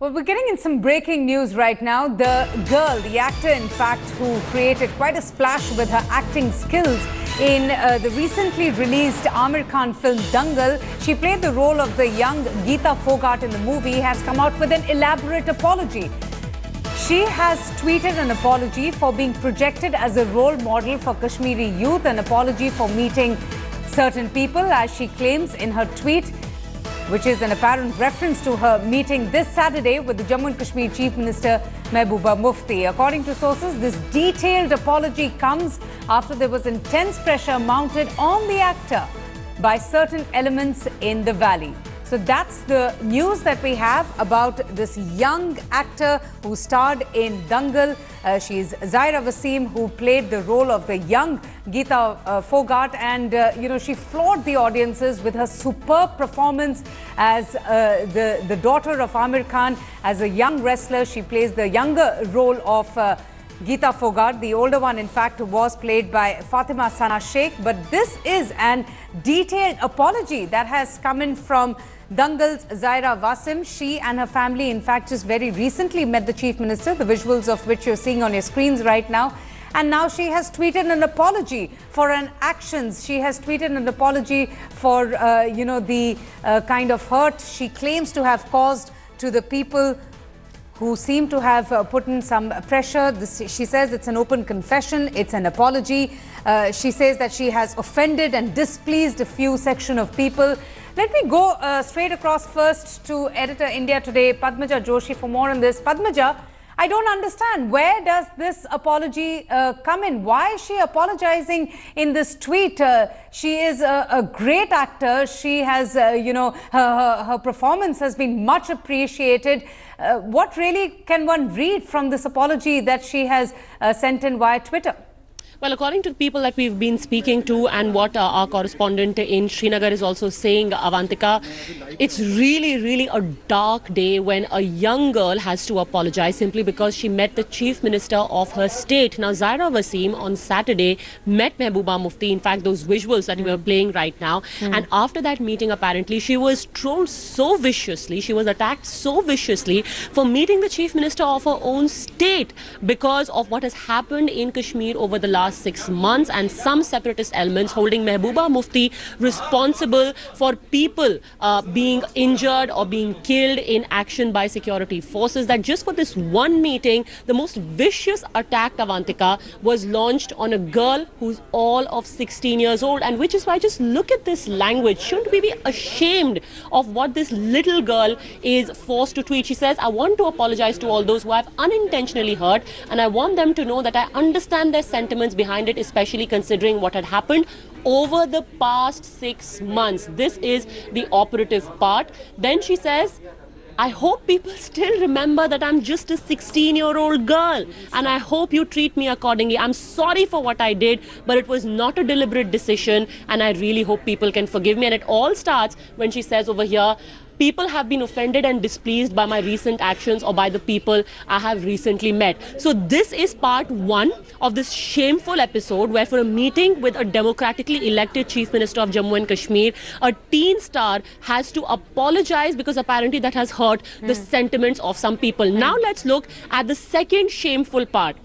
Well, we're getting in some breaking news right now. The girl, the actor, in fact, who created quite a splash with her acting skills in the recently released Amir Khan film Dangal. She played the role of the young Geeta Phogat in the movie, has come out with an elaborate apology. She has tweeted an apology for being projected as a role model for Kashmiri youth, an apology for meeting certain people, as she claims in her tweet, which is an apparent reference to her meeting this Saturday with the Jammu and Kashmir Chief Minister Mehbooba Mufti. According to sources, this detailed apology comes after there was intense pressure mounted on the actor by certain elements in the valley. So that's the news that we have about this young actor who starred in Dangal. She's Zaira Wasim, who played the role of the young Geeta Phogat, and she floored the audiences with her superb performance as the daughter of Amir Khan. As a young wrestler, she plays the younger role of Geeta Phogat. The older one, in fact, was played by Fatima Sana Sheikh. But this is an detailed apology that has come in from Dangal's Zaira Wasim. She and her family, in fact, just very recently met the Chief Minister, the visuals of which you're seeing on your screens right now. And now she has tweeted an apology for her actions. She has tweeted an apology for, the kind of hurt she claims to have caused to the people who seem to have put in some pressure. She says it's an open confession, it's an apology. She says that she has offended and displeased a few section of people. Let me go straight across first to Editor India Today, Padmaja Joshi, for more on this. Padmaja, I don't understand. Where does this apology come in? Why is she apologizing in this tweet? She is a great actor. She has, her performance has been much appreciated. What really can one read from this apology that she has sent in via Twitter? Well, according to the people that we've been speaking to and what our correspondent in Srinagar is also saying, Avantika, it's really a dark day when a young girl has to apologize simply because she met the Chief Minister of her state. Now, Zaira Wasim on Saturday met Mehbooba Mufti. In fact, those visuals that we are playing right now. And after that meeting, apparently, she was trolled so viciously. She was attacked so viciously for meeting the Chief Minister of her own state because of what has happened in Kashmir over the last 6 months, and some separatist elements holding Mehbooba Mufti responsible for people being injured or being killed in action by security forces. That just for this one meeting, the most vicious attack, Avantika, was launched on a girl who's all of 16 years old, and which is why just look at this language. Shouldn't we be ashamed of what this little girl is forced to tweet? She says, I want to apologize to all those who I've unintentionally hurt, and I want them to know that I understand their sentiments behind it, especially considering what had happened over the past 6 months. This is the operative part. Then she says, I hope people still remember that I'm just a 16-year-old girl, and I hope you treat me accordingly. I'm sorry for what I did, but it was not a deliberate decision, and I really hope people can forgive me. And it all starts when she says over here, people have been offended and displeased by my recent actions or by the people I have recently met. So this is part one of this shameful episode where, for a meeting with a democratically elected Chief Minister of Jammu and Kashmir, a teen star has to apologize because apparently that has hurt the sentiments of some people. Now let's look at the second shameful part.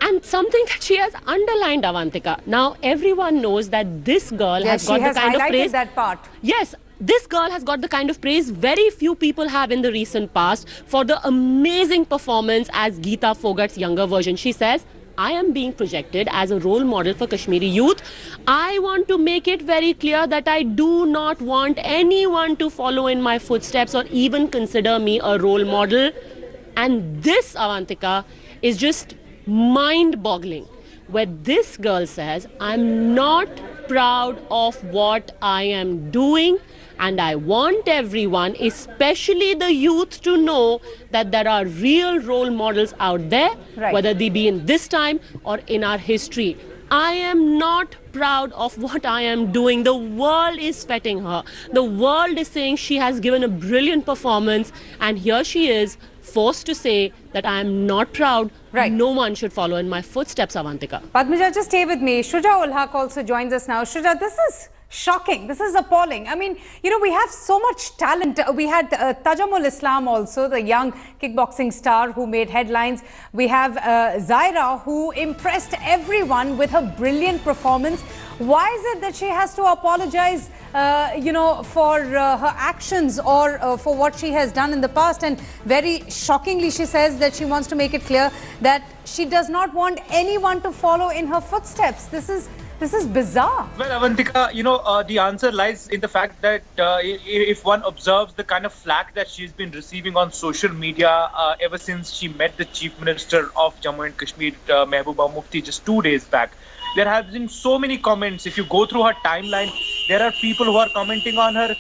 And something that she has underlined, Avantika. Now everyone knows that this girl has got the kind of praise. That part. Yes. This girl has got the kind of praise very few people have in the recent past for the amazing performance as Geeta Phogat's younger version. She says, I am being projected as a role model for Kashmiri youth. I want to make it very clear that I do not want anyone to follow in my footsteps or even consider me a role model. And this, Avantika, is just mind-boggling, where this girl says, I'm not proud of what I am doing, and I want everyone, especially the youth, to know that there are real role models out there, whether they be in this time or in our history. I am not proud of what I am doing. The world is sweating her. The world is saying she has given a brilliant performance, and here she is forced to say that I am not proud. No one should follow in my footsteps, Avantika. Padmaja, just stay with me. Shuja ul Haq also joins us now. Shuja, this is shocking. This is appalling. I mean, we have so much talent. We had Tajamul Islam also, the young kickboxing star who made headlines. We have Zaira, who impressed everyone with her brilliant performance. Why is it that she has to apologize, for her actions or for what she has done in the past? And very shockingly, she says that she wants to make it clear that she does not want anyone to follow in her footsteps. This is bizarre. Well, Avantika, the answer lies in the fact that if one observes the kind of flack that she's been receiving on social media ever since she met the Chief Minister of Jammu and Kashmir, Mehbooba Mufti, just 2 days back, there have been so many comments. If you go through her timeline, there are people who are commenting on her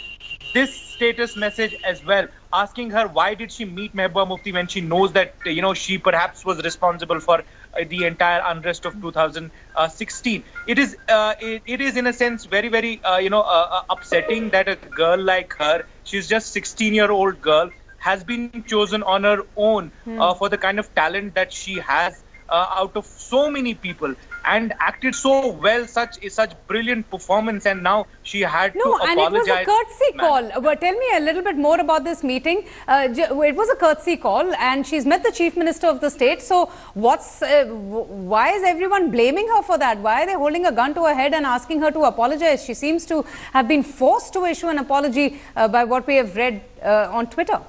this status message as well, asking her why did she meet Mehbooba Mufti when she knows that she perhaps was responsible for the entire unrest of 2016. It is in a sense very upsetting that a girl like her, she's just 16-year-old girl, has been chosen on her own for the kind of talent that she has out of so many people, and acted so well, such brilliant performance, and now she had to apologize. No, and it was a courtesy call. But tell me a little bit more about this meeting. It was a courtesy call, and she's met the Chief Minister of the state. So why is everyone blaming her for that? Why are they holding a gun to her head and asking her to apologize? She seems to have been forced to issue an apology by what we have read on Twitter.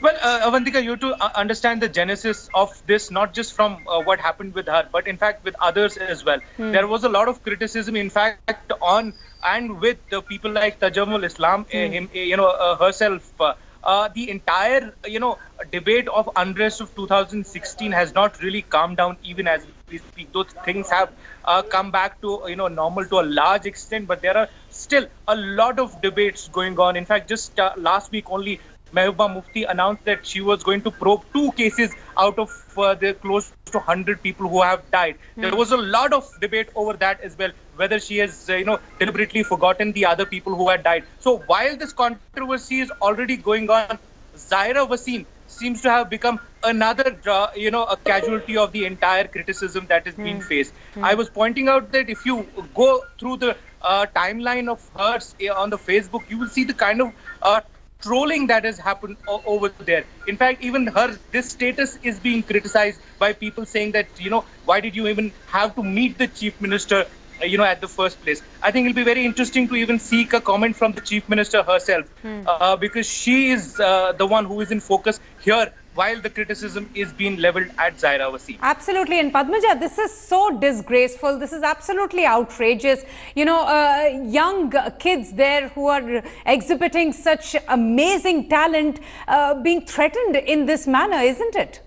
Well, Avantika, you have to understand the genesis of this, not just from what happened with her, but in fact with others as well. There was a lot of criticism, in fact, on and with the people like Tajamul Islam, herself. The entire, debate of unrest of 2016 has not really calmed down even as we speak. Those things have come back to, normal to a large extent, but there are still a lot of debates going on. In fact, just last week only, Mehbooba Mufti announced that she was going to probe 2 cases out of the close to 100 people who have died. There was a lot of debate over that as well, whether she has, deliberately forgotten the other people who had died. So while this controversy is already going on, Zaira Wasim seems to have become another, a casualty of the entire criticism that is being faced. I was pointing out that if you go through the timeline of hers on the Facebook, you will see the kind of trolling that has happened over there. In fact, even this status is being criticized by people saying that, why did you even have to meet the Chief Minister, at the first place? I think it'll be very interesting to even seek a comment from the Chief Minister herself, because she is the one who is in focus here, while the criticism is being leveled at Zaira Wasim. Absolutely. And Padmaja, this is so disgraceful. This is absolutely outrageous. Young kids there who are exhibiting such amazing talent being threatened in this manner, isn't it?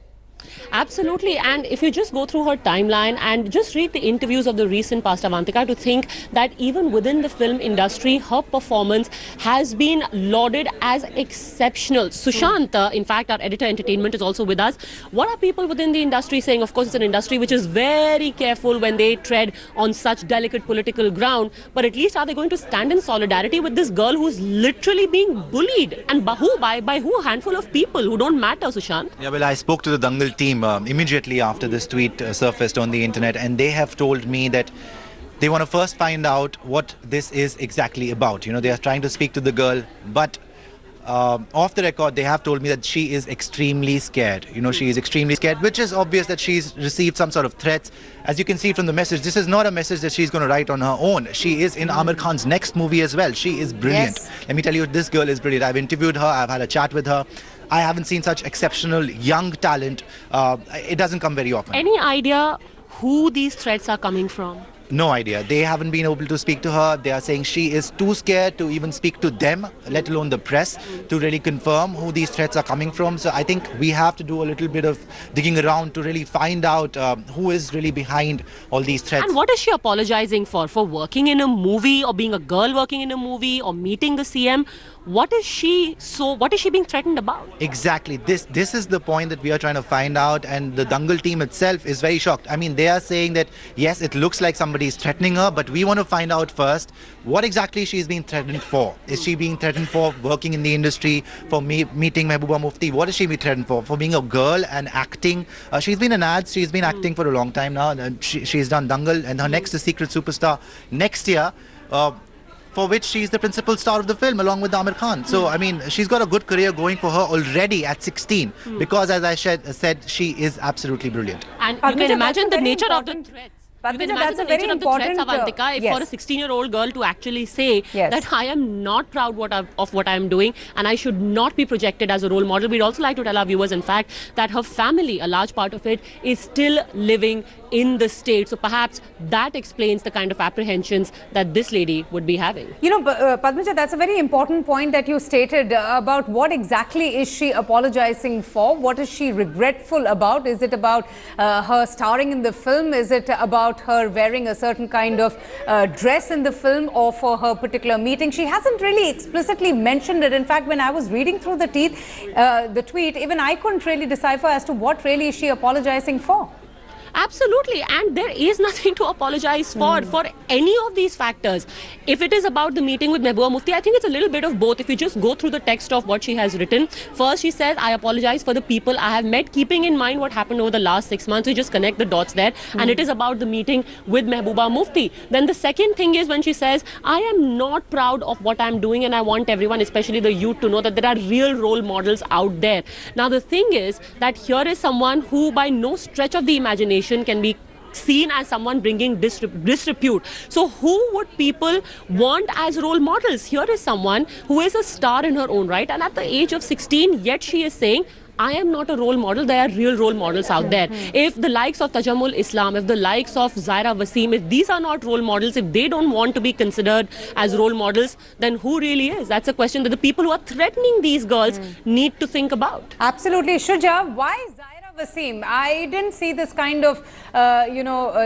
Absolutely. And if you just go through her timeline and just read the interviews of the recent past, Avantika, to think that even within the film industry, her performance has been lauded as exceptional. Sushant, in fact, our editor entertainment is also with us. What are people within the industry saying? Of course, it's an industry which is very careful when they tread on such delicate political ground. But at least are they going to stand in solidarity with this girl who's literally being bullied? And by who? A handful of people who don't matter, Sushant. Yeah, well, I spoke to the Dangal team immediately after this tweet surfaced on the internet, and they have told me that they want to first find out what this is exactly about. They are trying to speak to the girl, but off the record, they have told me that she is extremely scared. She is extremely scared, which is obvious that she's received some sort of threats. As you can see from the message, this is not a message that she's going to write on her own. She is in Amir Khan's next movie as well. She is brilliant. Yes. Let me tell you, this girl is brilliant. I've interviewed her. I've had a chat with her. I haven't seen such exceptional young talent. It doesn't come very often. Any idea who these threats are coming from? No idea. They haven't been able to speak to her. They are saying she is too scared to even speak to them, let alone the press, to really confirm who these threats are coming from. So I think we have to do a little bit of digging around to really find out who is really behind all these threats. And what is she apologizing for? For working in a movie, or being a girl working in a movie, or meeting the CM? What is she being threatened about? Exactly. This is the point that we are trying to find out, and the Dangal team itself is very shocked. I mean, they are saying that yes, it looks like somebody is threatening her, but we want to find out first what exactly she is being threatened for. Is she being threatened for working in the industry, for meeting Mehbooba Mufti? What is she being threatened for? For being a girl and acting? She's been in ads. She's been acting for a long time now. She's done Dangal, and her next is Secret Superstar next year. for which she's the principal star of the film along with Amir Khan. So, I mean, she's got a good career going for her already at 16 because, as I said, she is absolutely brilliant. And you can imagine the nature of the threats. You can imagine the nature of the threats, Avantika, if for a 16-year-old girl to actually say that I am not proud of what I am doing and I should not be projected as a role model. We'd also like to tell our viewers, in fact, that her family, a large part of it, is still living in the state. So perhaps that explains the kind of apprehensions that this lady would be having. You know, Padmaja, that's a very important point that you stated about what exactly is she apologizing for? What is she regretful about? Is it about her starring in the film? Is it about her wearing a certain kind of dress in the film or for her particular meeting? She hasn't really explicitly mentioned it. In fact, when I was reading through the tweet, even I couldn't really decipher as to what really is she apologizing for. Absolutely, and there is nothing to apologize for any of these factors. If it is about the meeting with Mehbooba Mufti, I think it's a little bit of both. If you just go through the text of what she has written, first she says, I apologize for the people I have met, keeping in mind what happened over the last 6 months. We just connect the dots there, and it is about the meeting with Mehbooba Mufti. Then the second thing is when she says, I am not proud of what I'm doing and I want everyone, especially the youth, to know that there are real role models out there. Now the thing is that here is someone who by no stretch of the imagination can be seen as someone bringing disrepute. So who would people want as role models? Here is someone who is a star in her own right, and at the age of 16, yet she is saying, I am not a role model, there are real role models out there. If the likes of Tajamul Islam, if the likes of Zaira Wasim, if these are not role models, if they don't want to be considered as role models, then who really is? That's a question that the people who are threatening these girls need to think about. Absolutely. Shuja, why Zaira Wasim? I didn't see this kind of,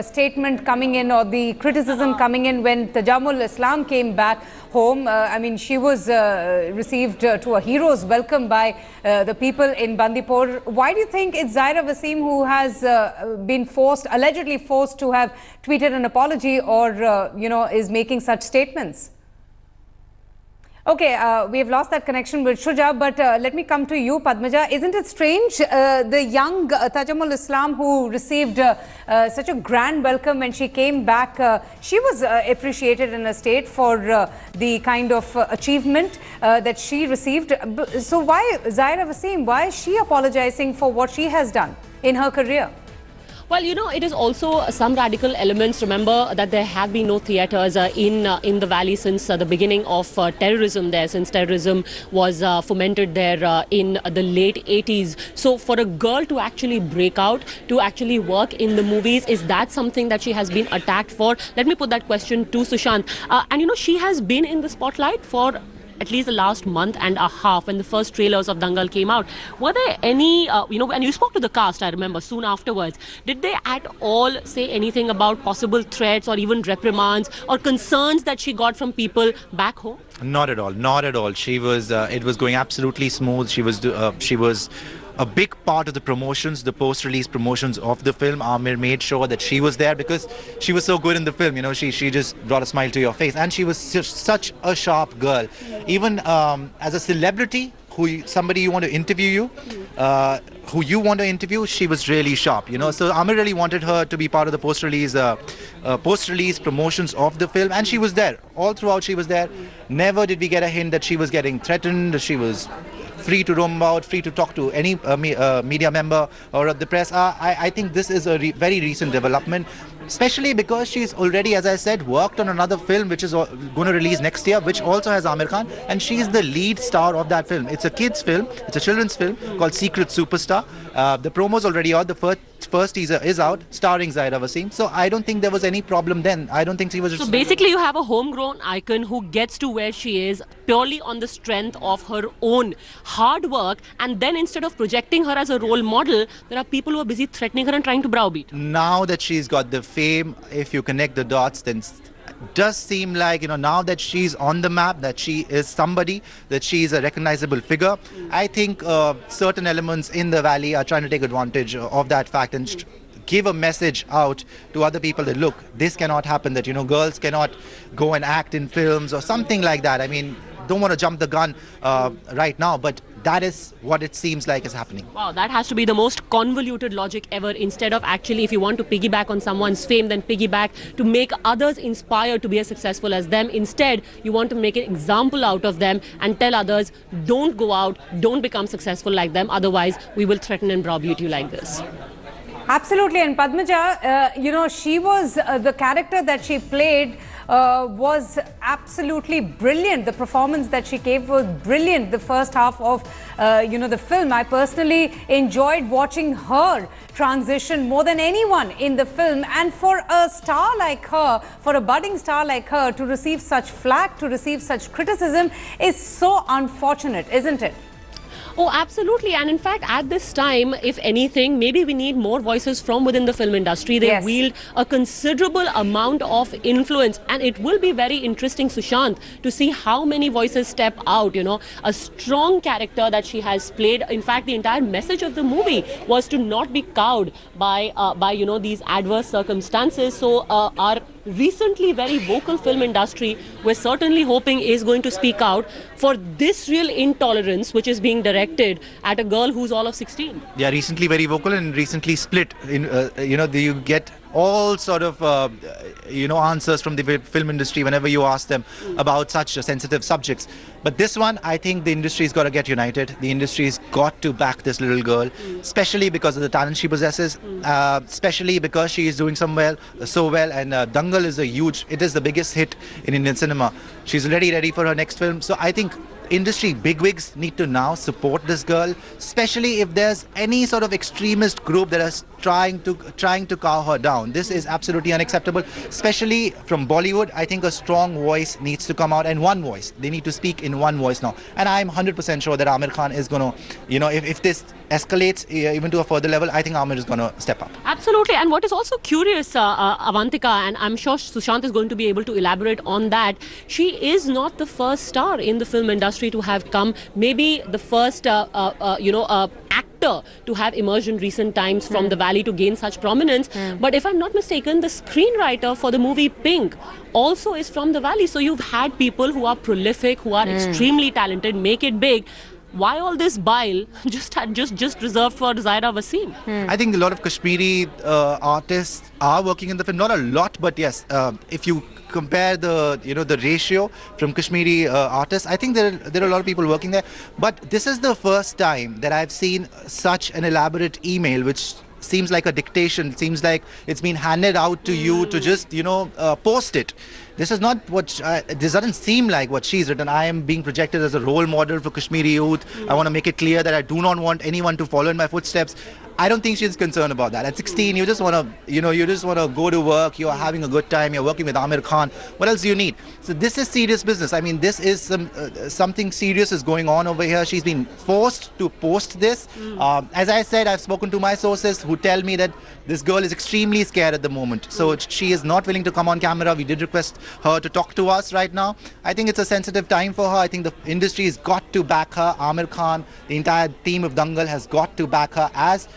statement coming in or the criticism coming in when Tajamul Islam came back home. I mean, she was received to a hero's welcome by the people in Bandipur. Why do you think it's Zaira Wasim who has been allegedly forced to have tweeted an apology or, is making such statements? Okay, we have lost that connection with Shuja, but let me come to you, Padmaja. Isn't it strange, the young Tajamul Islam who received such a grand welcome when she came back, she was appreciated in a state for the kind of achievement that she received. So why Zaira Wasim, why is she apologizing for what she has done in her career? Well, it is also some radical elements. Remember that there have been no theatres in the valley since the beginning of terrorism there, since terrorism was fomented there in the late 80s. So for a girl to actually break out, to actually work in the movies, is that something that she has been attacked for? Let me put that question to Sushant. And she has been in the spotlight for at least the last month and a half when the first trailers of Dangal came out. Were there any, and you spoke to the cast, I remember, soon afterwards. Did they at all say anything about possible threats or even reprimands or concerns that she got from people back home? Not at all. Not at all. She was. It was going absolutely smooth. She was a big part of the promotions, the post-release promotions of the film. Amir made sure that she was there because she was so good in the film. She just brought a smile to your face, and she was such a sharp girl. Even as a celebrity, somebody you want to interview who you want to interview, she was really sharp. So Amir really wanted her to be part of the post-release promotions of the film, and she was there all throughout. She was there. Never did we get a hint that she was getting threatened. She was free to roam about, free to talk to any media member or the press. I think this is a very recent development, especially because she's already, as I said, worked on another film which is going to release next year, which also has Amir Khan, and she's the lead star of that film. It's a kids film, it's a children's film called Secret Superstar. The promo's already out, the first teaser is out, starring Zaira Wasim. So I don't think there was any problem then. I don't think she was just... So basically you have a homegrown icon who gets to where she is purely on the strength of her own hard work, and then instead of projecting her as a role model, there are people who are busy threatening her and trying to browbeat. Now that she's got the fame, if you connect the dots, then does seem like, now that she's on the map, that she is somebody, that she is a recognizable figure. I think certain elements in the valley are trying to take advantage of that fact and give a message out to other people that, look, this cannot happen, that, girls cannot go and act in films or something like that. I mean, don't want to jump the gun right now, but That is what it seems like is happening. Wow, that has to be the most convoluted logic ever. Instead of actually, if you want to piggyback on someone's fame, then piggyback to make others inspired to be as successful as them. Instead, you want to make an example out of them and tell others, don't go out, don't become successful like them. Otherwise, we will threaten and browbeat you like this. Absolutely. And Padmaja, she was the character that she played was absolutely brilliant. The performance that she gave was brilliant. The first half of, the film. I personally enjoyed watching her transition more than anyone in the film. And for a star like her, for a budding star like her, to receive such flack, to receive such criticism is so unfortunate, isn't it? Oh, absolutely. And in fact, at this time, if anything, maybe we need more voices from within the film industry. They wield a considerable amount of influence. And it will be very interesting, Sushant, to see how many voices step out. A strong character that she has played. In fact, the entire message of the movie was to not be cowed by these adverse circumstances. So our recently very vocal film industry, we're certainly hoping is going to speak out for this real intolerance which is being directed at a girl who's all of 16. Yeah, recently very vocal and recently split. You get all sort of answers from the film industry whenever you ask them about such sensitive subjects. But this one, I think the industry's got to get united. The industry's got to back this little girl, especially because of the talent she possesses, especially because she is doing so well. And Dangal is it is the biggest hit in Indian cinema. She's already ready for her next film. So I think industry bigwigs need to now support this girl, especially if there's any sort of extremist group that is trying to cow her down. This is absolutely unacceptable, especially from Bollywood. I think a strong voice needs to come out, and one voice. They need to speak in one voice now. And I'm 100% sure that Aamir Khan is going to, if this escalates even to a further level, I think Aamir is going to step up. Absolutely. And what is also curious, Avantika, and I'm sure Sushant is going to be able to elaborate on that, she is not the first star in the film industry to have come, maybe the first actor to have emerged in recent times from the valley to gain such prominence. But if I'm not mistaken, the screenwriter for the movie Pink also is from the valley. So you've had people who are prolific, who are extremely talented, make it big. Why all this bile just reserved for Zaira Wasim? I think a lot of Kashmiri artists are working in the film. Not a lot, but yes, if you compare the ratio from Kashmiri artists, I think there are a lot of people working there. But this is the first time that I've seen such an elaborate email, which seems like a dictation. It seems like it's been handed out to you to just post it. This is not what this doesn't seem like what she's written. I am being projected as a role model for Kashmiri youth. I want to make it clear that I do not want anyone to follow in my footsteps. I don't think she's concerned about that. At 16, you just want to go to work. You're having a good time. You're working with Aamir Khan. What else do you need? So this is serious business. I mean, this is something serious is going on over here. She's been forced to post this. As I said, I've spoken to my sources who tell me that this girl is extremely scared at the moment. So she is not willing to come on camera. We did request her to talk to us right now. I think it's a sensitive time for her. I think the industry has got to back her. Aamir Khan, the entire team of Dangal has got to back her as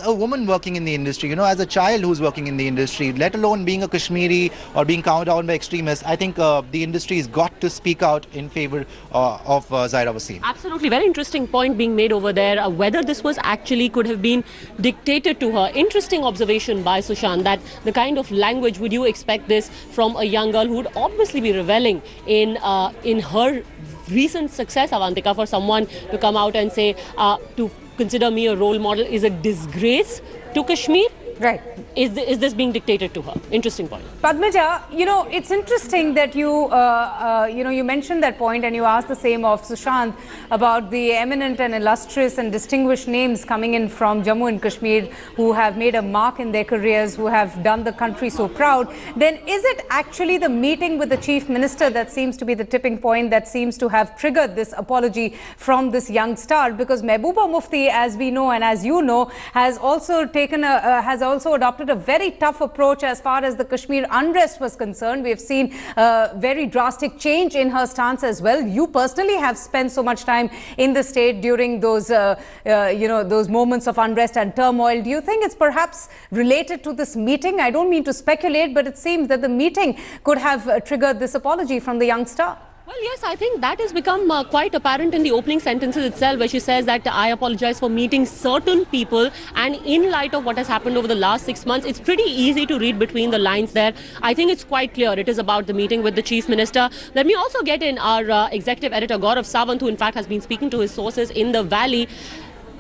a woman working in the industry, as a child who's working in the industry, let alone being a Kashmiri or being counted out by extremists. I think the industry has got to speak out in favor of Zaira Wasim. Absolutely. Very interesting point being made over there. Whether this was actually could have been dictated to her. Interesting observation by Sushant that the kind of language would you expect this from a young girl who would obviously be reveling in her recent success, Avantika, for someone to come out and say to consider me a role model is a disgrace to Kashmir. Right. Is this being dictated to her? Interesting point. Padmaja, it's interesting that you mentioned that point and you asked the same of Sushant about the eminent and illustrious and distinguished names coming in from Jammu and Kashmir who have made a mark in their careers, who have done the country so proud. Then is it actually the meeting with the Chief Minister that seems to be the tipping point that seems to have triggered this apology from this young star? Because Mehbooba Mufti, as we know and as you know, has also adopted a very tough approach as far as the Kashmir unrest was concerned. We have seen very drastic change in her stance as well. You personally have spent so much time in the state during those, those moments of unrest and turmoil. Do you think it's perhaps related to this meeting? I don't mean to speculate, but it seems that the meeting could have triggered this apology from the young star. Well, yes, I think that has become quite apparent in the opening sentences itself, where she says that I apologize for meeting certain people. And in light of what has happened over the last 6 months, it's pretty easy to read between the lines there. I think it's quite clear it is about the meeting with the Chief Minister. Let me also get in our executive editor, Gaurav Sawant, who in fact has been speaking to his sources in the valley.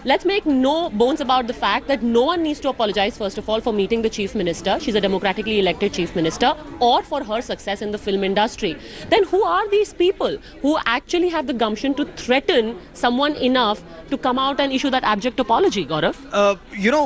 Let's make no bones about the fact that no one needs to apologize, first of all, for meeting the Chief Minister. She's a democratically elected Chief Minister, or for her success in the film industry. Then who are these people who actually have the gumption to threaten someone enough to come out and issue that abject apology, Gaurav?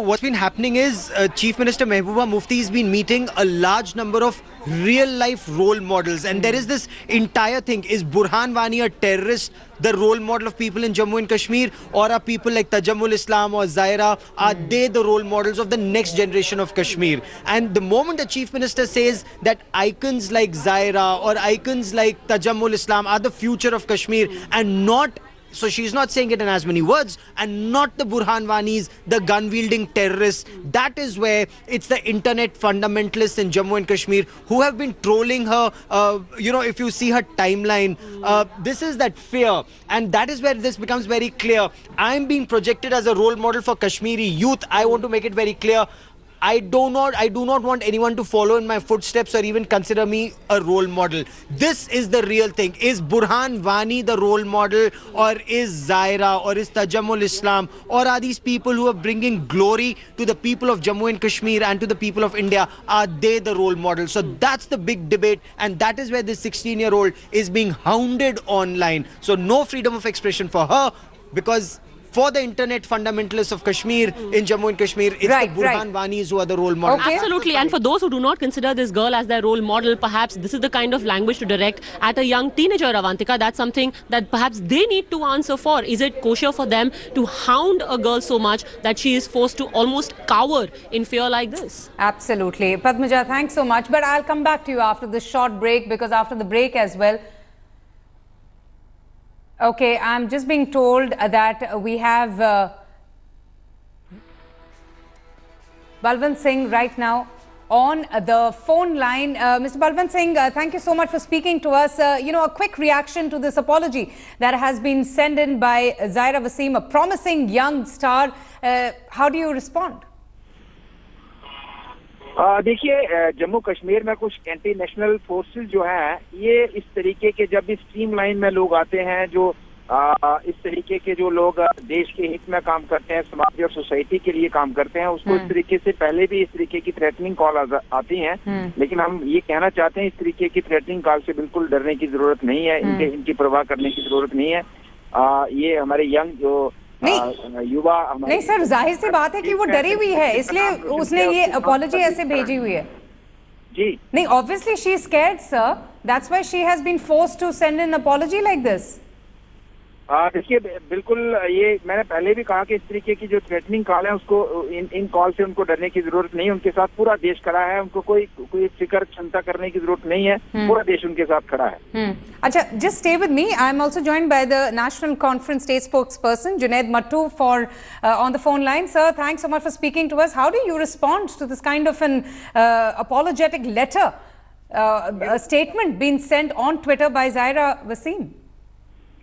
What's been happening is Chief Minister Mehbooba Mufti has been meeting a large number of real-life role models. And there is this entire thing. Is Burhan Wani a terrorist, the role model of people in Jammu and Kashmir? Or are people like Tajamul Islam or Zaira, are they the role models of the next generation of Kashmir? And the moment the Chief Minister says that icons like Zaira or icons like Tajamul Islam are the future of Kashmir, and not... So she's not saying it in as many words, and not the Burhan Wanis, the gun-wielding terrorists. That is where it's the internet fundamentalists in Jammu and Kashmir who have been trolling her. If you see her timeline, this is that fear. And that is where this becomes very clear. I'm being projected as a role model for Kashmiri youth. I want to make it very clear. I do not want anyone to follow in my footsteps or even consider me a role model. This is the real thing. Is Burhan Wani the role model, or is Zaira, or is Tajamul Islam, or are these people who are bringing glory to the people of Jammu and Kashmir and to the people of India, are they the role model? So that's the big debate, and that is where this 16-year-old is being hounded online. So no freedom of expression for her, because for the internet fundamentalists of Kashmir in Jammu and Kashmir, it's the Burhan Wanis who are the role model. Okay. Absolutely. And for those who do not consider this girl as their role model, perhaps this is the kind of language to direct at a young teenager, Avantika. That's something that perhaps they need to answer for. Is it kosher for them to hound a girl so much that she is forced to almost cower in fear like this? Absolutely. Padmaja, thanks so much. But I'll come back to you after this short break, because after the break as well, okay, I'm just being told that we have Balwant Singh right now on the phone line. Mr. Balwant Singh, thank you so much for speaking to us. A quick reaction to this apology that has been sent in by Zaira Wasim, a promising young star. How do you respond? देखिए, जम्मू कश्मीर में कुछ anti national forces जो हैं, ये इस तरीके के जब भी स्ट्रीम लाइन में लोग आते हैं, जो इस तरीके के जो लोग देश के हित में काम करते हैं, समाज और सोसाइटी के लिए काम करते हैं, उसको इस तरीके से पहले भी इस तरीके की थ्रेटनिंग कॉल आती हैं। लेकिन हम ये कहना चाहते हैं, इस तरीके की थ्रेटनिंग कॉल से बिल्कुल डरने की जरूरत नहीं है, इनकी परवाह करने की जरूरत नहीं है। ये हमारे यंग जो युवा नहीं सर, जाहिर सी बात है कि वो डरी हुई है, इसलिए उसने ये अपॉलॉजी ऐसे भेजी हुई है जी। नहीं, obviously she is scared sir, that's why she has been forced to send an apology like this. देखिए, बिल्कुल ये मैंने पहले भी कहा कि इस तरीके की जो थ्रेटनिंग कॉल है, उसको इन कॉल से उनको डरने की जरूरत नहीं है। उनके साथ पूरा देश खड़ा है, उनको कोई फिक्र चिंता करने की जरूरत नहीं है, पूरा देश उनके साथ खड़ा है। अच्छा, just stay with me. I am also joined by the National Conference State Spokesperson Junaid Mattu on the phone line. Sir, thanks so much for speaking to us. How do you respond to this kind of an apologetic letter, a statement being sent on Twitter by Zaira Wasim?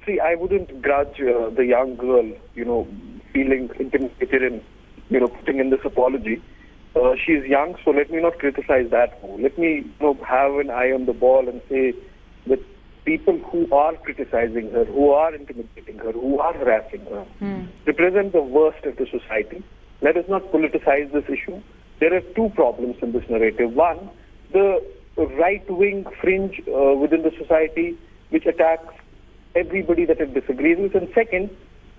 See, I wouldn't grudge the young girl, feeling intimidated and, putting in this apology. She's young, so let me not criticize that more. Let me, have an eye on the ball and say that people who are criticizing her, who are intimidating her, who are harassing her, represent the worst of the society. Let us not politicize this issue. There are two problems in this narrative. One, the right-wing fringe within the society, which attacks everybody that it disagrees with. And second,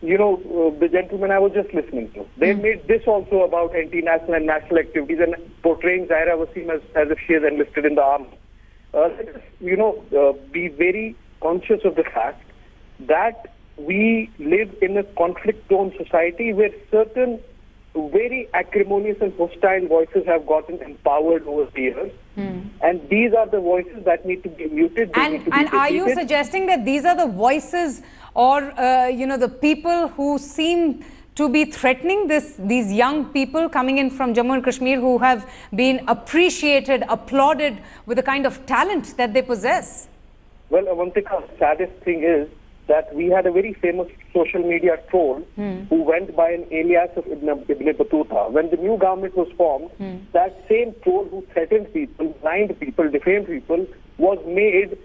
the gentleman I was just listening to, they made this also about anti-national and national activities and portraying Zaira Wasim as if she is enlisted in the army. Let us, be very conscious of the fact that we live in a conflict-prone society where certain very acrimonious and hostile voices have gotten empowered over the years. And these are the voices that need to be muted. And are you suggesting that these are the voices or, the people who seem to be threatening these young people coming in from Jammu and Kashmir who have been appreciated, applauded with the kind of talent that they possess? Well, Avantika, the saddest thing is that we had a very famous social media troll who went by an alias of Ibn Battuta. When the new government was formed, that same troll who threatened people, blind people, defamed people, was made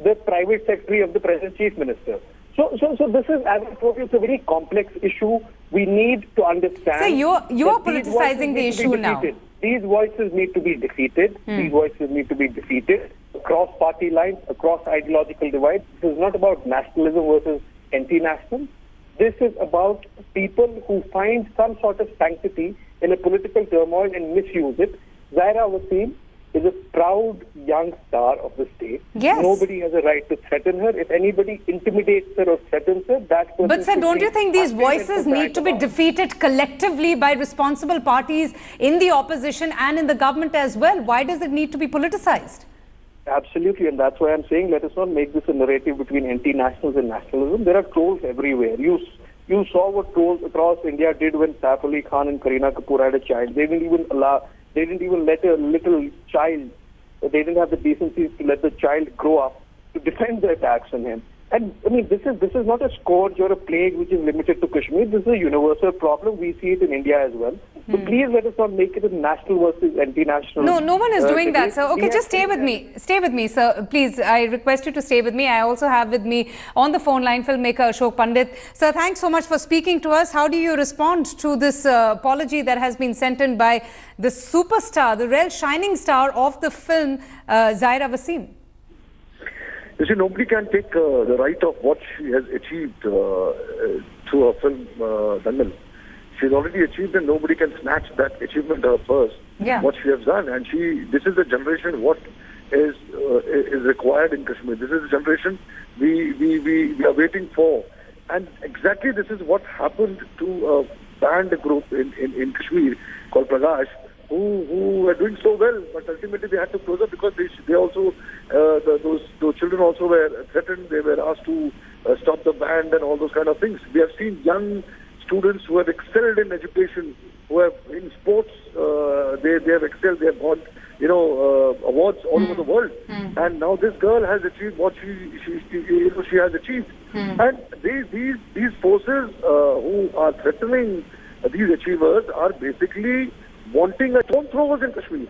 the private secretary of the present chief minister. So this is, as I told you, it's a very complex issue. We need to understand. So you're politicizing the issue now. These voices need to be defeated. These voices need to be defeated across party lines, across ideological divides. This is not about nationalism versus anti-national. This is about people who find some sort of sanctity in a political turmoil and misuse it. Zaira Wasim is a proud young star of the state. Yes. Nobody has a right to threaten her. If anybody intimidates her or threatens her, that person... But sir, don't you think these voices need to be defeated collectively by responsible parties in the opposition and in the government as well? Why does it need to be politicized? Absolutely, and that's why I'm saying let us not make this a narrative between anti-nationals and nationalism. There are trolls everywhere. You saw what trolls across India did when Saif Ali Khan and Kareena Kapoor had a child. They didn't even let a little child, they didn't have the decency to let the child grow up to defend the attacks on him. And I mean, this is not a scourge or a plague which is limited to Kashmir. This is a universal problem. We see it in India as well. So please let us not make it a national versus anti-national. No one is doing that, sir. Okay, just stay with me. Stay with me, sir. Please, I request you to stay with me. I also have with me on the phone line filmmaker Ashok Pandit. Sir, thanks so much for speaking to us. How do you respond to this apology that has been sent in by the superstar, the real shining star of the film, Zaira Wasim? You see, nobody can take the right of what she has achieved through her film Dangal. She's already achieved, and nobody can snatch that achievement of hers. Yeah. What she has done, and this is the generation what is required in Kashmir. This is the generation we are waiting for, and exactly this is what happened to a band group in Kashmir called Prakash, who were doing so well, but ultimately they had to close up because they also those children also were threatened. They were asked to stop the band and all those kind of things. We have seen young students who have excelled in education, who have in sports, they have excelled. They have won awards all over the world, and now this girl has achieved what she has achieved. And these forces who are threatening these achievers are basically wanting a stone throwers in Kashmir,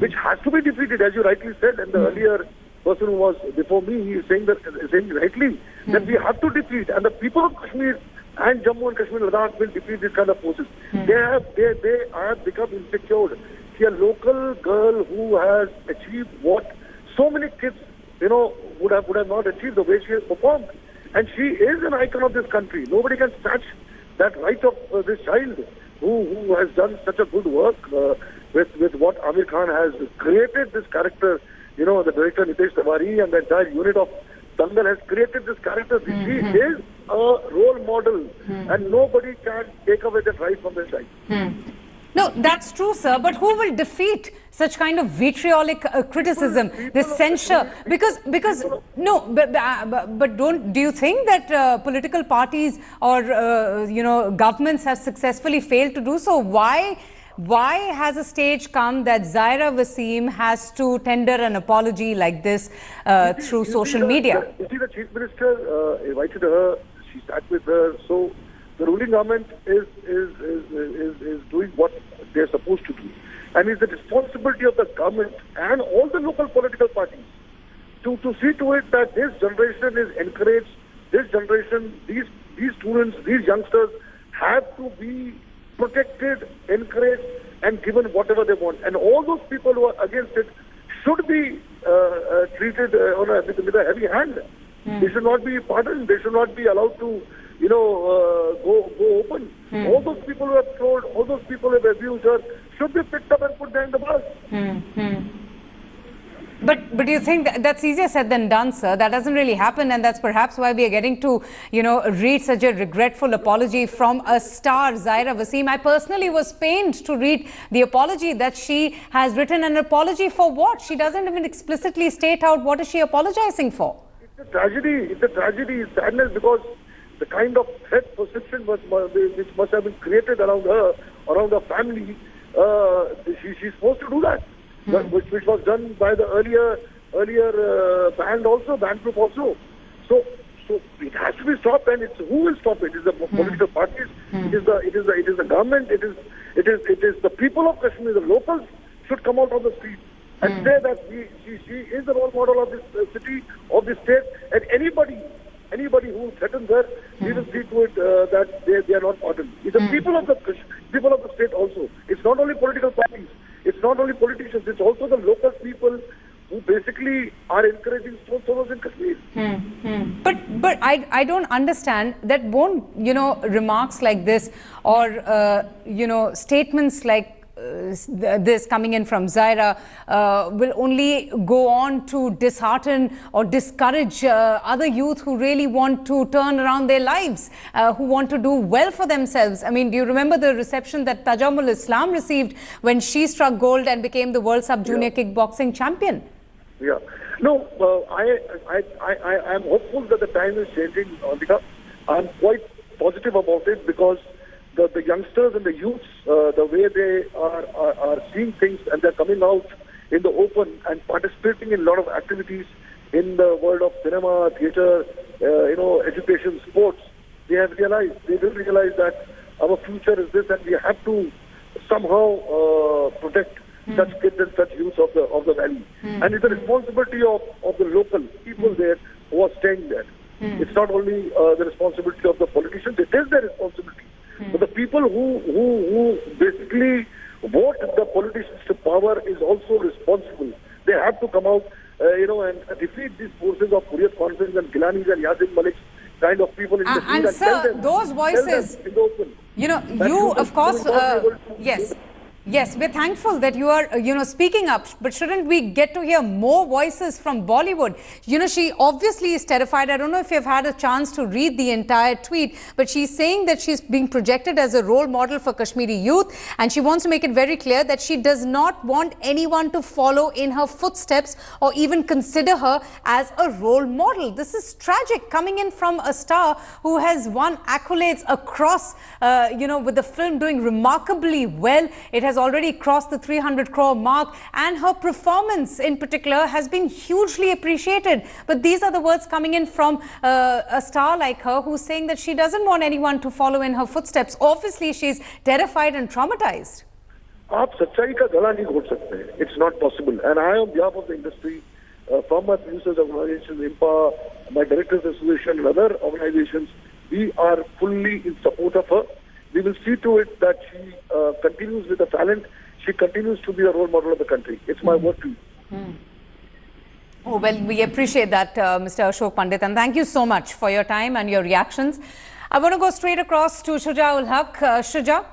which has to be defeated, as you rightly said. And the earlier person who was before me, he is saying rightly that we have to defeat, and the people of Kashmir and Jammu and Kashmir, Ladakh will defeat these kind of forces. They have become insecure. See, a local girl who has achieved what so many kids, would have not achieved the way she has performed, and she is an icon of this country. Nobody can snatch that right of this child who has done such a good work with what Amir Khan has created this character. The director Nitesh Tiwari and the entire unit of Dangal has created this character. She is a role model, and nobody can take away that right from this child. No, that's true, sir. But who will defeat such kind of vitriolic criticism, this censure? Because no, but do you think that political parties or governments have successfully failed to do so? Why has a stage come that Zaira Wasim has to tender an apology like this through social media? You see, the Chief Minister invited her, she sat with her, so the ruling government is doing what they're supposed to do. And it's the responsibility of the government and all the local political parties to see to it that this generation is encouraged, this generation, these students, these youngsters have to be protected, encouraged, and given whatever they want. And all those people who are against it should be treated with a heavy hand. They should not be pardoned. They should not be allowed to, go open. All those people who have trolled, all those people who have abused her should be picked up and put behind the bars. But do you think that's easier said than done, sir? That doesn't really happen, and that's perhaps why we are getting to, read such a regretful apology from a star, Zaira Wasim. I personally was pained to read the apology that she has written. An apology for what? She doesn't even explicitly state out what is she apologizing for. It's a tragedy. It's sadness, because the kind of threat perception which must have been created around her, around her family, she's supposed to do that. Which was done by the earlier earlier banned group also. So it has to be stopped, and it's who will stop it? It is the political parties, it is the government, it is the people of Kashmir, the locals should come out on the street and say that she is the role model of this city, of this state, and anybody who threatens her, we will see to it that they are not pardoned. It's the people of the state also. It's not only political parties, it's not only politicians, it's also the local people who basically are encouraging stone throwers in Kashmir. But I don't understand that won't, remarks like this or, statements like this coming in from Zaira will only go on to dishearten or discourage other youth who really want to turn around their lives, who want to do well for themselves. I mean, do you remember the reception that Tajamul Islam received when she struck gold and became the World Sub-Junior Kickboxing champion? Yeah. No, I am hopeful that the time is changing, Amika. I'm quite positive about it because the youngsters and the youths, the way they are seeing things, and they're coming out in the open and participating in a lot of activities in the world of cinema, theatre, education, sports. They will realize that our future is this, and we have to somehow protect such kids and such youths of the valley. And it's the responsibility of the local people there who are staying there. It's not only the responsibility of the politicians, it is their responsibility. But the people who basically vote the politicians to power is also responsible. They have to come out, and defeat these forces of Hurriyat Conference and Gilanis and Yazid Malik's kind of people in the street. And sir, those voices, you of course, yes. Yes, we're thankful that you are, speaking up, but shouldn't we get to hear more voices from Bollywood? She obviously is terrified. I don't know if you've had a chance to read the entire tweet, but she's saying that she's being projected as a role model for Kashmiri youth, and she wants to make it very clear that she does not want anyone to follow in her footsteps or even consider her as a role model. This is tragic, coming in from a star who has won accolades across, with the film doing remarkably well. It has already crossed the 300 crore mark, and her performance in particular has been hugely appreciated. But these are the words coming in from a star like her, who's saying that she doesn't want anyone to follow in her footsteps. Obviously, she's terrified and traumatized. आप सच्चाई का गला नहीं घोट सकते. It's not possible. And I, on behalf of the industry, from my producers organization, IMPA, my directors association and other organizations, we are fully in support of her. We will see to it that she continues with the talent. She continues to be a role model of the country. It's my word to you. Oh, well, we appreciate that, Mr. Ashok Pandit, and thank you so much for your time and your reactions. I want to go straight across to Shuja ul Haq. Shuja,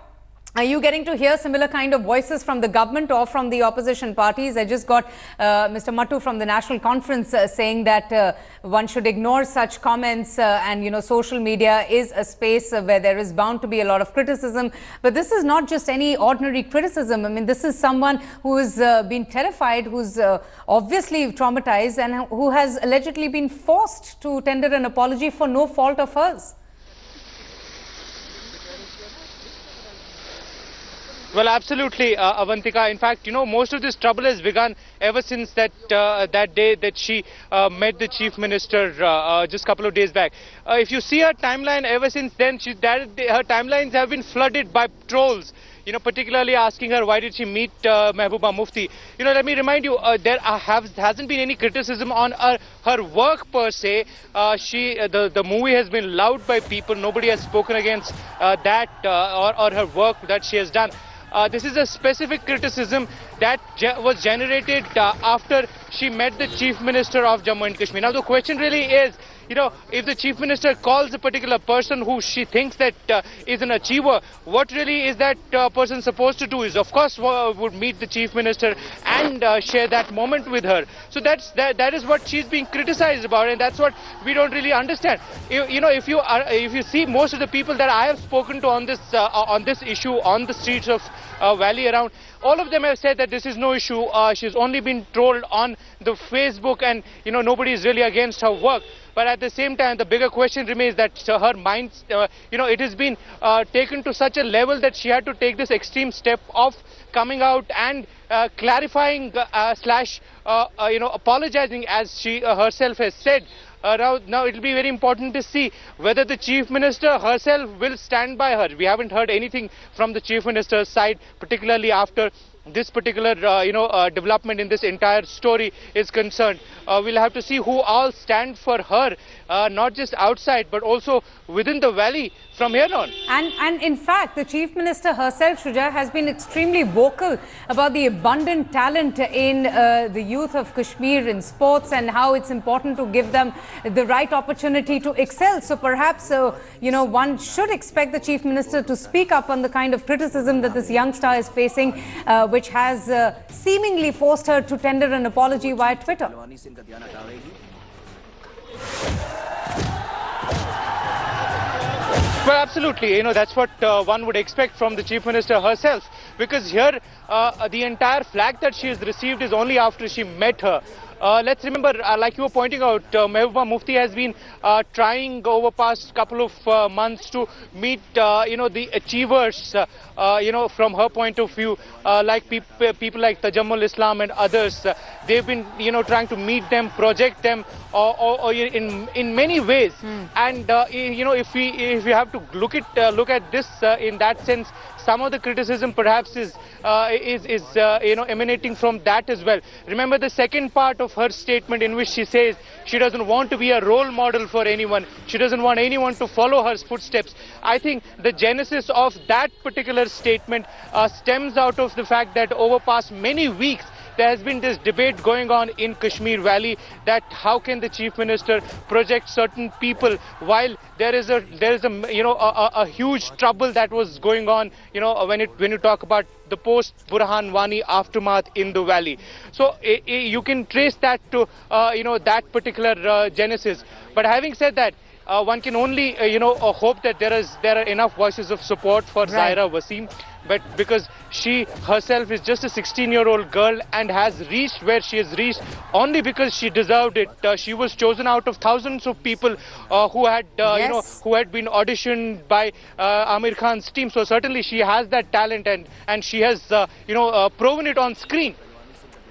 are you getting to hear similar kind of voices from the government or from the opposition parties? I just got Mr. Mattu from the National Conference saying that one should ignore such comments and, social media is a space where there is bound to be a lot of criticism. But this is not just any ordinary criticism. I mean, this is someone who has been terrified, who's obviously traumatized, and who has allegedly been forced to tender an apology for no fault of hers. Well, absolutely, Avantika. In fact, most of this trouble has begun ever since that day that she met the Chief Minister just a couple of days back. If you see her timeline, ever since then, her timelines have been flooded by trolls. Particularly asking her why did she meet Mehbooba Mufti. Let me remind you, there hasn't been any criticism on her work per se. The movie has been loved by people. Nobody has spoken against that or her work that she has done. This is a specific criticism that was generated after she met the Chief Minister of Jammu and Kashmir. Now the question really is, if the Chief Minister calls a particular person who she thinks that is an achiever, what really is that person supposed to do? Is of course would meet the Chief Minister and share that moment with her. So that is what she's being criticized about, and that's what we don't really understand. If you see most of the people that I have spoken to on this issue on the streets of valley around. All of them have said that this is no issue. She's only been trolled on the Facebook, and nobody is really against her work. But at the same time, the bigger question remains that her mind, it has been taken to such a level that she had to take this extreme step of coming out and clarifying / apologizing, as she herself has said. Now it will be very important to see whether the Chief Minister herself will stand by her. We haven't heard anything from the Chief Minister's side, particularly after this particular development in this entire story is concerned. We'll have to see who all stand for her, not just outside but also within the valley from here on. And in fact, the Chief Minister herself, Shuja, has been extremely vocal about the abundant talent in the youth of Kashmir in sports, and how it's important to give them the right opportunity to excel. So perhaps, one should expect the Chief Minister to speak up on the kind of criticism that this young star is facing, which has seemingly forced her to tender an apology via Twitter. Well, absolutely. That's what one would expect from the Chief Minister herself, because here the entire flag that she has received is only after she met her. Let's remember, like you were pointing out, Mehbooba Mufti has been trying over past couple of months to meet, the achievers, from her point of view, like people like Tajammul Islam and others. They've been, trying to meet them, project them, or in many ways. And if we have to look at this in that sense, some of the criticism perhaps is emanating from that as well. Remember the second part of her statement, in which she says she doesn't want to be a role model for anyone. She doesn't want anyone to follow her footsteps. I think the genesis of that particular statement stems out of the fact that over past many weeks there has been this debate going on in Kashmir Valley, that how can the Chief Minister project certain people while there is a huge trouble that was going on, when you talk about the post Burhan Wani aftermath in the valley. So you can trace that to that particular genesis. But having said that, one can only hope that there are enough voices of support for Zaira Wasim, but because she herself is just a 16-year-old girl and has reached where she has reached only because she deserved it. She was chosen out of thousands of people who had who had been auditioned by Amir Khan's team. So certainly she has that talent, and she has proven it on screen.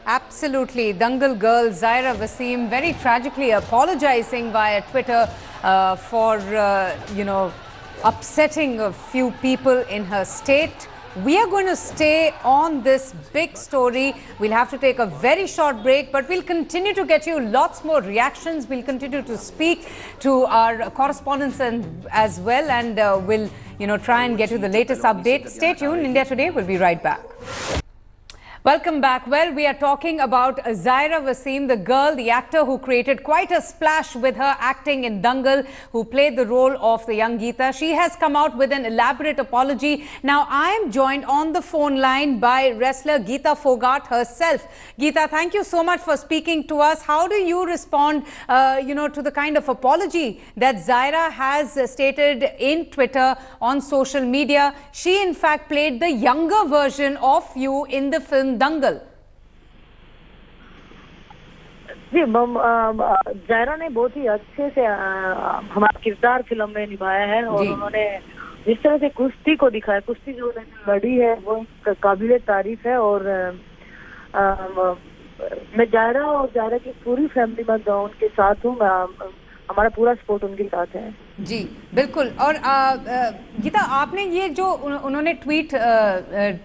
Absolutely. Dangal girl Zaira Wasim very tragically apologizing via Twitter for upsetting a few people in her state. We are going to stay on this big story. We'll have to take a very short break, but we'll continue to get you lots more reactions. We'll continue to speak to our correspondents as well, and we'll try and get you the latest update. Stay tuned. India Today will be right back. Welcome back. Well, we are talking about Zaira Wasim, the girl, the actor who created quite a splash with her acting in Dangal, who played the role of the young Geeta. She has come out with an elaborate apology. Now, I am joined on the phone line by wrestler Geeta Phogat herself. Geeta, thank you so much for speaking to us. How do you respond, to the kind of apology that Zaira has stated in Twitter, on social media? She, in fact, played the younger version of you in the film दंगल। जी जायरा ने बहुत ही अच्छे से हमारा किरदार film में निभाया है, और उन्होंने जिस तरह से कुश्ती को दिखाया, कुश्ती जो लड़ी है वो काबिले तारीफ है। और मैं जायरा और जायरा की पूरी फैमिली में उनके साथ हूँ, हमारा पूरा सपोर्ट उनके साथ है। जी बिल्कुल। और गीता, आपने ये जो उन्होंने ट्वीट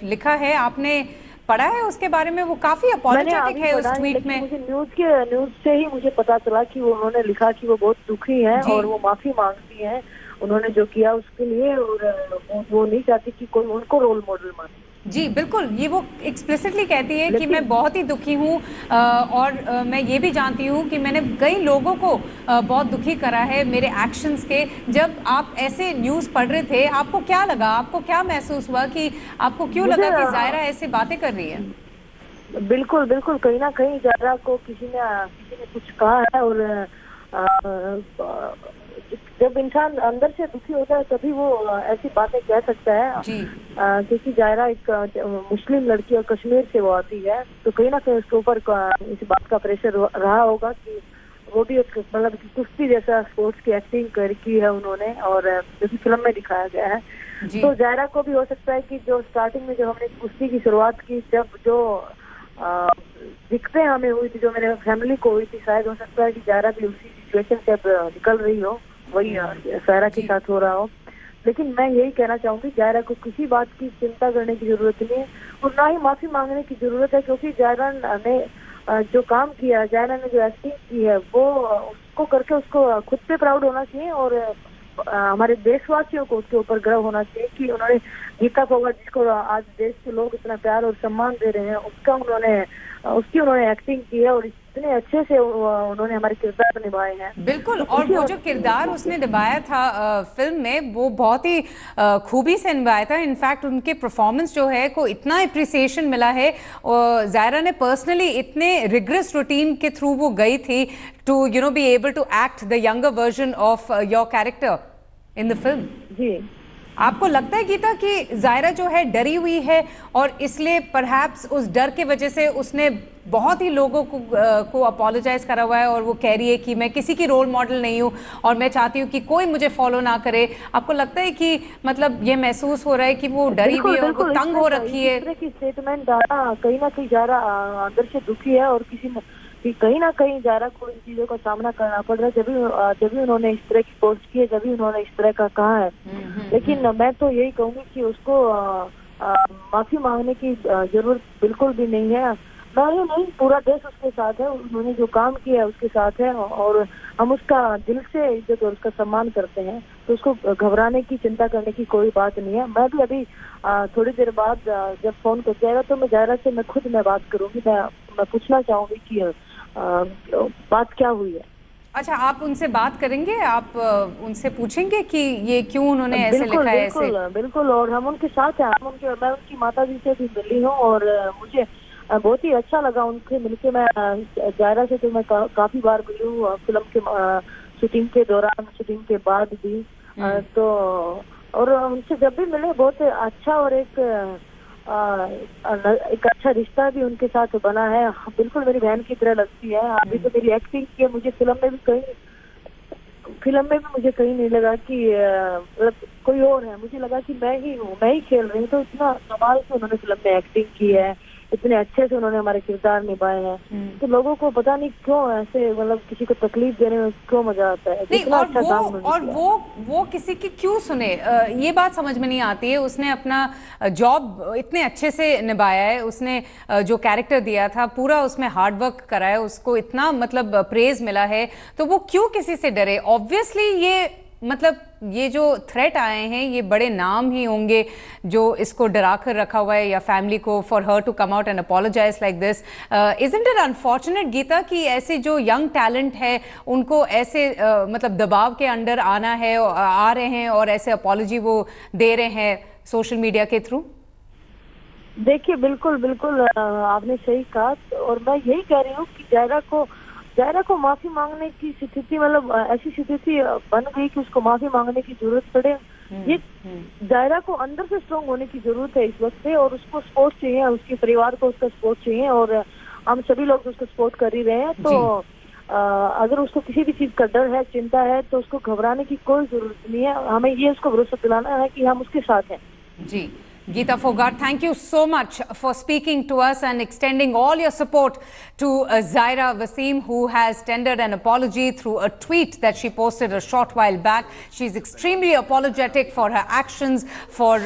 लिखा है, आपने पढ़ा है उसके बारे में? वो काफी अपॉलोजेटिक है उस ट्वीट में। मुझे न्यूज से ही मुझे पता चला कि वो उन्होंने लिखा कि वो बहुत दुखी हैं और वो माफी मांगती हैं उन्होंने जो किया उसके लिए, और वो नहीं चाहती कि कोई उनको रोल मॉडल माने। जी बिल्कुल, ये वो एक्सप्लिसिटली कहती है कि मैं बहुत ही दुखी हूँ, और मैं ये भी जानती हूँ कि मैंने कई लोगों को बहुत दुखी करा है मेरे एक्शंस के। जब आप ऐसे न्यूज़ पढ़ रहे थे, आपको क्या लगा, आपको क्या महसूस हुआ, कि आपको क्यों लगा कि जायरा ऐसे बातें कर रही है? बिल्कुल बिल्कुल, कहीं ना कहीं जायरा को किसी ने कुछ कहा है, और जब इंसान अंदर से दुखी होता है तभी वो ऐसी बातें कह सकता है। क्योंकि जायरा एक मुस्लिम लड़की और कश्मीर से वो आती है, तो कहीं ना कहीं उसके ऊपर इस बात का प्रेशर रहा होगा कि वो भी एक मतलब कुश्ती जैसा स्पोर्ट्स की एक्टिंग की है उन्होंने, और जैसे फिल्म में दिखाया गया है। तो जायरा को भी हो सकता है कि जो स्टार्टिंग में जब हमने कुश्ती की शुरुआत की, जब जो दिक्कतें हमें हुई थी, जो मेरे फैमिली को हुई थी, शायद हो सकता है कि जायरा भी उसी सिचुएशन से अब निकल रही हो, वही सायरा के साथ हो रहा हो। लेकिन मैं यही कहना चाहूंगी, जायरा को किसी बात की चिंता करने की जरूरत नहीं है और ना ही माफी मांगने की जरूरत है, क्योंकि जायरा ने जो काम किया, जायरा ने जो एक्टिंग की है, वो उसको करके उसको खुद पे प्राउड होना चाहिए और हमारे देशवासियों को उसके ऊपर गर्व होना चाहिए कि उन्होंने गीता फोगाट, जिसको आज देश के लोग इतना प्यार और सम्मान दे रहे हैं, उसकी उन्होंने एक्टिंग की है और इतने अच्छे से उन्होंने हमारे किरदार निभाए हैं। बिल्कुल, और वो जो किरदार उसने निभाया था फिल्म में, वो बहुत ही खूबी से निभाया था। इनफैक्ट उनके परफॉर्मेंस जो है को इतना अप्रिसिएशन मिला है। जायरा ने पर्सनली इतने रिग्रेस रूटीन के थ्रू वो गई थी to be able to act the younger version of your character in the film. जी, आपको लगता है गीता कि जायरा जो है डरी हुई है और इसलिए परहैप्स उस डर के वजह से उसने बहुत ही लोगों को अपोलोजाइज करा हुआ है और वो कह रही है कि मैं किसी की रोल मॉडल नहीं हूँ और मैं चाहती हूँ कि कोई मुझे फॉलो ना करे? आपको लगता है कि मतलब ये महसूस हो रहा है कि वो डरी हुई है और वो तंग हो रखी है? इस तरह की स्टेटमेंट डाला, कहीं ना कहीं जायरा अंदर से दुखी है और कहीं ना कहीं जायरा को इन चीजों का सामना करना पड़ रहा है। जब भी उन्होंने इस तरह की पोस्ट की है, जब भी उन्होंने इस तरह का कहा है। लेकिन मैं तो यही कहूंगी कि उसको माफी मांगने की जरूरत बिल्कुल भी नहीं है। नहीं, पूरा देश उसके साथ है, उन्होंने जो काम किया है उसके साथ है और हम उसका दिल से इज्जत और उसका सम्मान करते हैं, तो उसको घबराने की, चिंता करने की कोई बात नहीं है। मैं भी अभी थोड़ी देर बाद जब फोन कर जाएगा तो मैं जायरा से खुद बात करूंगी। मैं पूछना चाहूंगी कि बात क्या हुई है। अच्छा, आप उनसे बात करेंगे? आप उनसे पूछेंगे कि ये क्यों उन्होंने ऐसे लिखा है? बिल्कुल, और हम उनके साथ हैं। मैं उनकी माता जी से भी मिली हूँ और मुझे बहुत ही अच्छा लगा उनसे मिलके। मैं जायरा से तो मैं काफी बार मिली हूँ, फिल्म के शूटिंग के दौरान, शूटिंग के बाद भी। तो और उनसे जब भी मिले बहुत अच्छा और एक अच्छा रिश्ता भी उनके साथ बना है। बिल्कुल मेरी बहन की तरह लगती है। अभी तो मेरी एक्टिंग की है, मुझे फिल्म में भी मुझे कहीं नहीं लगा कि कोई और है, मुझे लगा कि मैं ही हूँ, मैं ही खेल रही हूँ। तो इतना कमाल से उन्होंने फिल्म में एक्टिंग की है, इतने अच्छे से उन्होंने हमारे किरदार निभाए हैं। तो लोगों को पता नहीं क्यों ऐसे मतलब किसी को तकलीफ देने में क्यों मजा आता है। नहीं, और वो किसी की क्यों सुने, ये बात समझ में नहीं आती है। उसने अपना जॉब इतने अच्छे से निभाया है, उसने जो कैरेक्टर दिया था पूरा उसमें हार्ड वर्क करा है, उसको इतना मतलब प्रेज मिला है, तो वो क्यों किसी से डरे? ऑब्वियसली ये जो थ्रेट आए हैं, ये बड़े नाम ही होंगे जो इसको डरा कर रखा हुआ है, या फैमिली को, for her to come out and apologize like this. Isn't it unfortunate Geeta कि ऐसे जो यंग टैलेंट है उनको ऐसे मतलब दबाव के अंडर आना है, आ रहे हैं और ऐसे अपोलॉजी वो दे रहे हैं सोशल मीडिया के थ्रू? देखिए, बिल्कुल आपने सही कहा और मैं यही कह रही हूँ कि जायरा को माफी मांगने की स्थिति, मतलब ऐसी स्थिति बन गई कि उसको माफी मांगने की जरूरत पड़े। ये जायरा को अंदर से स्ट्रांग होने की जरूरत है इस वक्त से, और उसको सपोर्ट चाहिए, उसके परिवार को उसका सपोर्ट चाहिए और हम सभी लोग उसको सपोर्ट कर ही रहे हैं। तो अगर उसको किसी भी चीज का डर है, चिंता है, तो उसको घबराने की कोई जरूरत नहीं है। हमें ये उसको भरोसा दिलाना है कि हम उसके साथ हैं। जी, Geeta Phogat, thank you so much for speaking to us and extending all your support to Zaira Wasim, who has tendered an apology through a tweet that she posted a short while back. She's extremely apologetic for her actions, for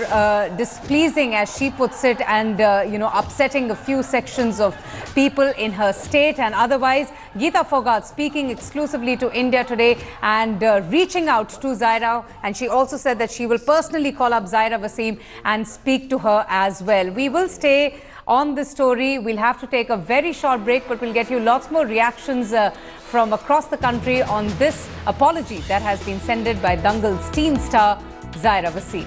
displeasing, as she puts it, and upsetting a few sections of people in her state. And otherwise, Geeta Phogat speaking exclusively to India Today and reaching out to Zaira, and she also said that she will personally call up Zaira Wasim and speak to her as well. We will stay on this story. We'll have to take a very short break, but we'll get you lots more reactions from across the country on this apology that has been sent by Dangal's teen star Zaira Wasim.